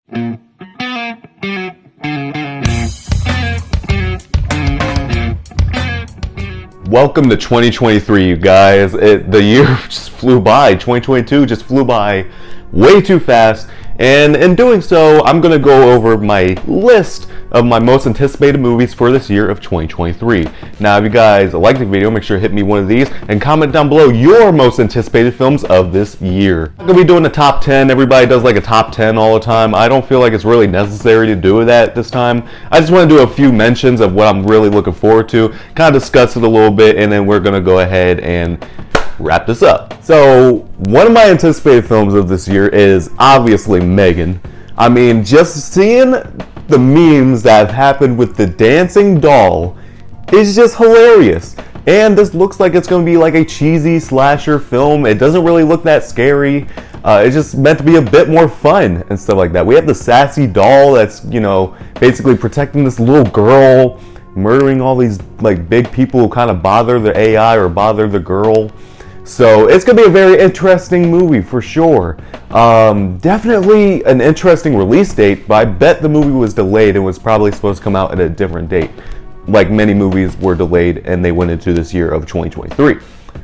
Welcome to 2023, you guys. The year just flew by. 2022 just flew by way too fast. And in doing so, I'm going to go over my list of my most anticipated movies for this year of 2023. Now, if you guys like the video, make sure to hit me one of these and comment down below your most anticipated films of this year. I'm going to be doing the top 10. Everybody does like a top 10 all the time. I don't feel like it's really necessary to do that this time. I just want to do a few mentions of what I'm really looking forward to, kind of discuss it a little bit, and then we're going to go ahead and wrap this up. So, one of my anticipated films of this year is obviously Megan. I mean, just seeing the memes that have happened with the dancing doll is just hilarious. And this looks like it's going to be like a cheesy slasher film. It doesn't really look that scary. It's just meant to be a bit more fun and stuff like that. We have the sassy doll that's, basically protecting this little girl, murdering all these like big people who kind of bother the AI or bother the girl. So it's going to be a very interesting movie for sure. Definitely an interesting release date, but I bet the movie was delayed and was probably supposed to come out at a different date. Like many movies were delayed and they went into this year of 2023.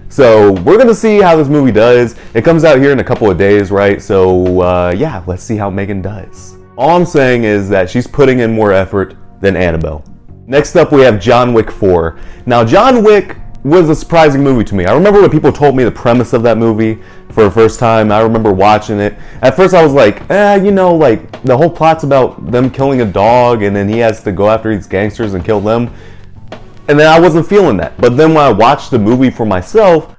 So we're going to see how this movie does. It comes out here in a couple of days, right? So yeah, let's see how Megan does. All I'm saying is that she's putting in more effort than Annabelle. Next up, we have John Wick 4. Now, John Wick was a surprising movie to me. I remember when people told me the premise of that movie for the first time. I remember watching it. At first I was like, like the whole plot's about them killing a dog and then he has to go after these gangsters and kill them. And then I wasn't feeling that. But then when I watched the movie for myself,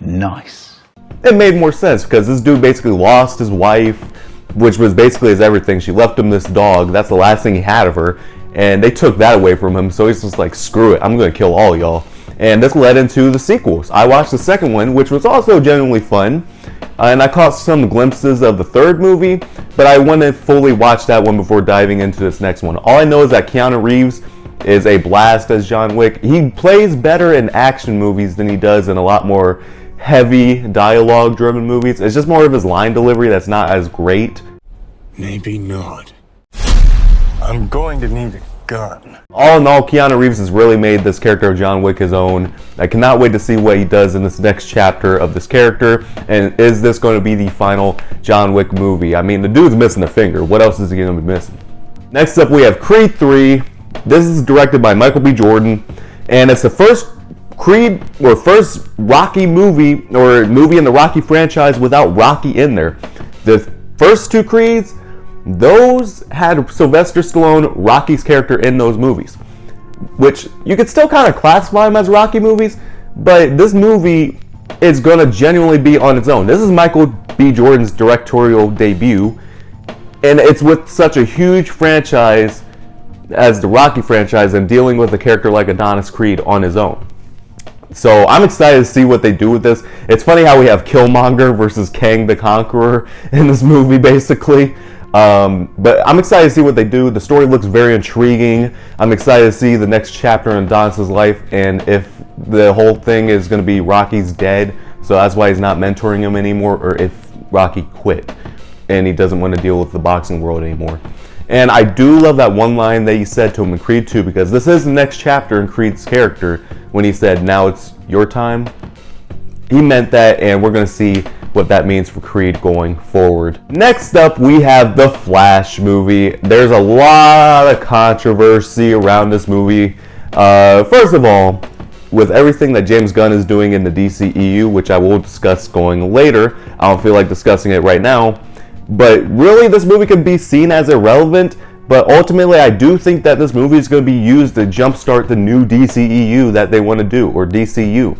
nice. It made more sense because this dude basically lost his wife, which was basically his everything. She left him this dog. That's the last thing he had of her. And they took that away from him, so he's just like, screw it, I'm going to kill all y'all. And this led into the sequels. I watched the second one, which was also genuinely fun. And I caught some glimpses of the third movie, but I want to fully watch that one before diving into this next one. All I know is that Keanu Reeves is a blast as John Wick. He plays better in action movies than he does in a lot more heavy dialogue-driven movies. It's just more of his line delivery that's not as great. Maybe not. I'm going to need a gun. All in all, Keanu Reeves has really made this character of John Wick his own. I cannot wait to see what he does in this next chapter of this character. And is this going to be the final John Wick movie? I mean, the dude's missing a finger. What else is he going to be missing? Next up, we have Creed 3. This is directed by Michael B. Jordan. And it's the first Creed, or first Rocky movie, or movie in the Rocky franchise without Rocky in there. The first two Creeds, those had Sylvester Stallone, Rocky's character, in those movies, which you could still kind of classify them as Rocky movies, but this movie is going to genuinely be on its own. This is Michael B. Jordan's directorial debut, and it's with such a huge franchise as the Rocky franchise and dealing with a character like Adonis Creed on his own. So I'm excited to see what they do with this. It's funny how we have Killmonger versus Kang the Conqueror in this movie, basically. But I'm excited to see what they do. The story looks very intriguing. I'm excited to see the next chapter in Adonis' life, and if the whole thing is going to be Rocky's dead, so that's why he's not mentoring him anymore, or if Rocky quit and he doesn't want to deal with the boxing world anymore. And I do love that one line that he said to him in Creed 2, because this is the next chapter in Creed's character when he said, "Now it's your time." He meant that, and we're going to see what that means for Creed going forward. Next up, we have the Flash movie. There's a lot of controversy around this movie. First of all, with everything that James Gunn is doing in the DCEU, which I will discuss going later, I don't feel like discussing it right now, but really this movie can be seen as irrelevant, but ultimately I do think that this movie is going to be used to jumpstart the new DCEU that they want to do, or DCU.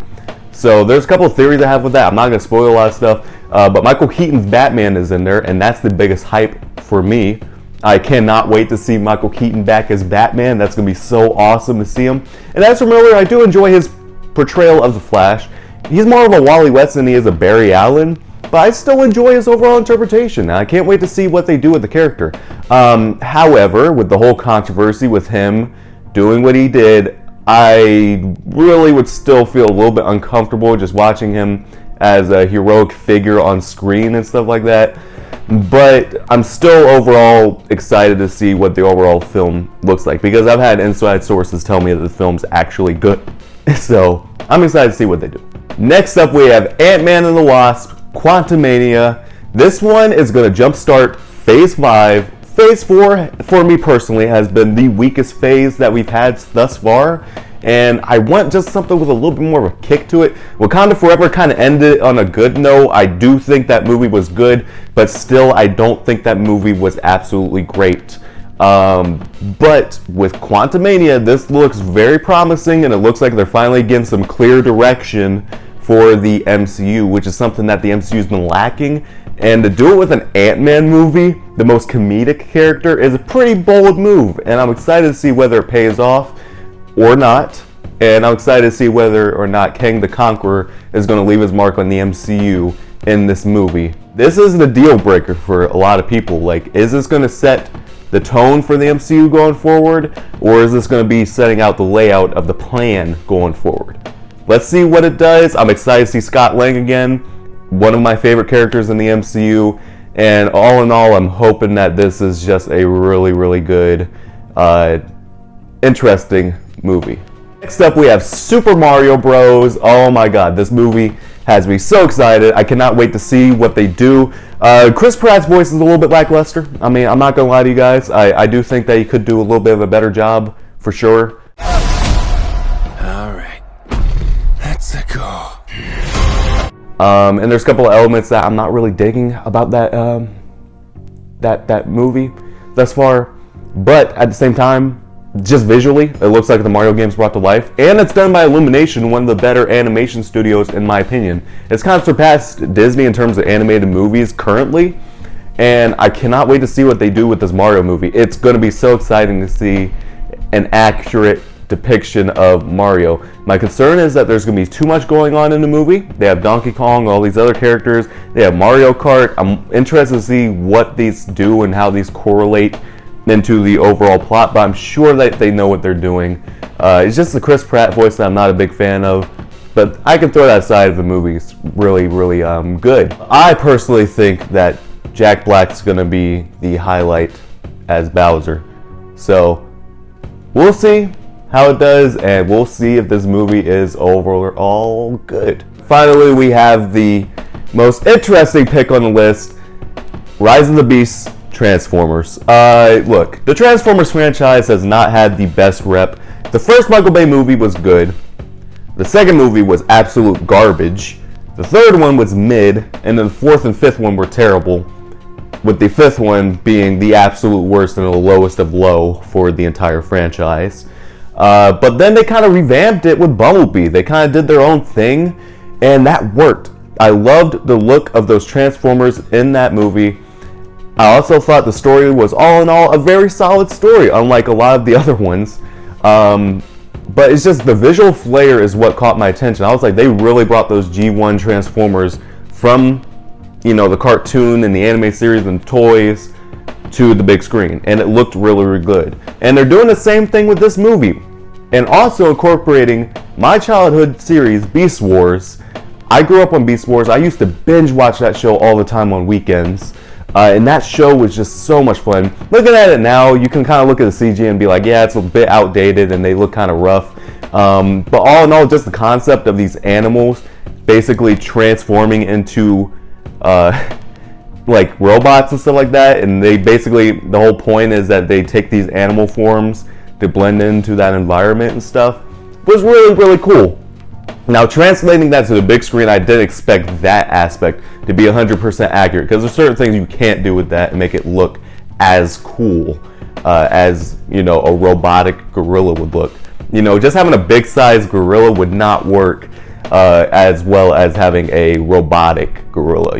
So there's a couple of theories I have with that. I'm not going to spoil a lot of stuff, but Michael Keaton's Batman is in there, and that's the biggest hype for me. I cannot wait to see Michael Keaton back as Batman. That's going to be so awesome to see him. And as for Miller, I do enjoy his portrayal of the Flash. He's more of a Wally West than he is a Barry Allen, but I still enjoy his overall interpretation. And I can't wait to see what they do with the character. However, with the whole controversy with him doing what he did, I really would still feel a little bit uncomfortable just watching him as a heroic figure on screen and stuff like that. But I'm still overall excited to see what the overall film looks like, because I've had inside sources tell me that the film's actually good. So I'm excited to see what they do. Next up, we have Ant-Man and the Wasp: Quantumania. This one is going to jumpstart Phase 5. Phase 4, for me personally, has been the weakest phase that we've had thus far. And I want just something with a little bit more of a kick to it. Wakanda Forever kind of ended on a good note. I do think that movie was good, but still, I don't think that movie was absolutely great. But with Quantumania, this looks very promising, and it looks like they're finally getting some clear direction for the MCU, which is something that the MCU's been lacking. And to do it with an Ant-Man movie, the most comedic character, is a pretty bold move. And I'm excited to see whether it pays off or not. And I'm excited to see whether or not Kang the Conqueror is going to leave his mark on the MCU in this movie. This is the deal breaker for a lot of people. Like, is this going to set the tone for the MCU going forward, or is this going to be setting out the layout of the plan going forward? Let's see what it does. I'm excited to see Scott Lang again, one of my favorite characters in the MCU, and all in all, I'm hoping that this is just a really, really good, interesting movie. Next up, we have Super Mario Bros. Oh my god, this movie has me so excited. I cannot wait to see what they do. Chris Pratt's voice is a little bit lackluster. I mean, I'm not gonna lie to you guys. I do think that he could do a little bit of a better job, for sure. Alright. Let's go. And there's a couple of elements that I'm not really digging about that that movie thus far. But at the same time, just visually, it looks like the Mario game's brought to life. And it's done by Illumination, one of the better animation studios in my opinion. It's kind of surpassed Disney in terms of animated movies currently. And I cannot wait to see what they do with this Mario movie. It's going to be so exciting to see an accurate depiction of Mario. My concern is that there's going to be too much going on in the movie. They have Donkey Kong, all these other characters. They have Mario Kart. I'm interested to see what these do and how these correlate into the overall plot, but I'm sure that they know what they're doing. It's just the Chris Pratt voice that I'm not a big fan of, but I can throw that aside if the movie's really, really good. I personally think that Jack Black's going to be the highlight as Bowser. So we'll see how it does, and we'll see if this movie is overall good. Finally, we have the most interesting pick on the list, Rise of the Beasts, Transformers. Look, the Transformers franchise has not had the best rep. The first Michael Bay movie was good. The second movie was absolute garbage. The third one was mid, and then the fourth and fifth one were terrible, with the fifth one being the absolute worst and the lowest of low for the entire franchise. But then they kind of revamped it with Bumblebee. They kind of did their own thing, and that worked. I loved the look of those Transformers in that movie. I also thought the story was all in all a very solid story, unlike a lot of the other ones. But it's just the visual flair is what caught my attention. I was like, they really brought those G1 Transformers from, the cartoon and the anime series and toys to the big screen, and it looked really, really good. And they're doing the same thing with this movie, and also incorporating my childhood series, Beast Wars. I grew up on Beast Wars. I used to binge watch that show all the time on weekends. And that show was just so much fun. Looking at it now, you can kind of look at the CG and be like, yeah, it's a bit outdated and they look kind of rough. But all in all, just the concept of these animals basically transforming into like robots and stuff like that. And they basically, the whole point is that they take these animal forms to blend into that environment and stuff. It was really, really cool. Now, translating that to the big screen, I didn't expect that aspect to be 100% accurate, because there's certain things you can't do with that and make it look as cool as, a robotic gorilla would look. Just having a big size gorilla would not work as well as having a robotic gorilla,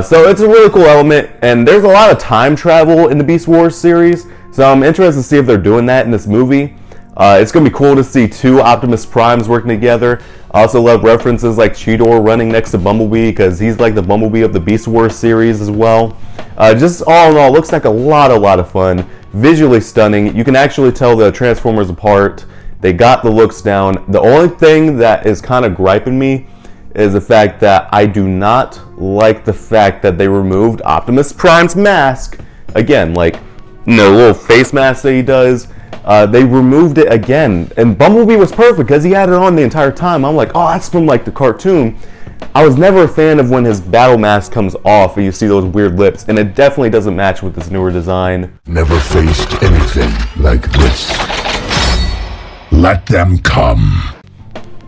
So it's a really cool element, and there's a lot of time travel in the Beast Wars series, so I'm interested to see if they're doing that in this movie. It's going to be cool to see two Optimus Primes working together. I also love references like Cheetor running next to Bumblebee, because he's like the Bumblebee of the Beast Wars series as well. Just all in all, looks like a lot of fun. Visually stunning. You can actually tell the Transformers apart. They got the looks down. The only thing that is kind of griping me is the fact that I do not like the fact that they removed Optimus Prime's mask. Again, like, little face mask that he does. They removed it again. And Bumblebee was perfect because he had it on the entire time. I'm like, oh, that's from like the cartoon. I was never a fan of when his battle mask comes off and you see those weird lips. And it definitely doesn't match with this newer design. Never faced anything like this. Let them come.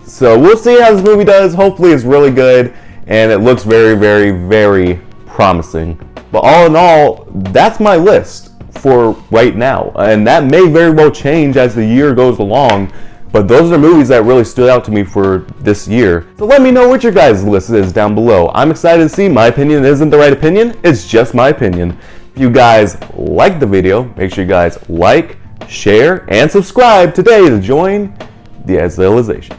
So we'll see how this movie does. Hopefully it's really good. And it looks very, very, very promising. But all in all, that's my list for right now. And that may very well change as the year goes along. But those are movies that really stood out to me for this year. So let me know what your guys' list is down below. I'm excited to see. My opinion isn't the right opinion. It's just my opinion. If you guys liked the video, make sure you guys like, share, and subscribe today to join the Azilization.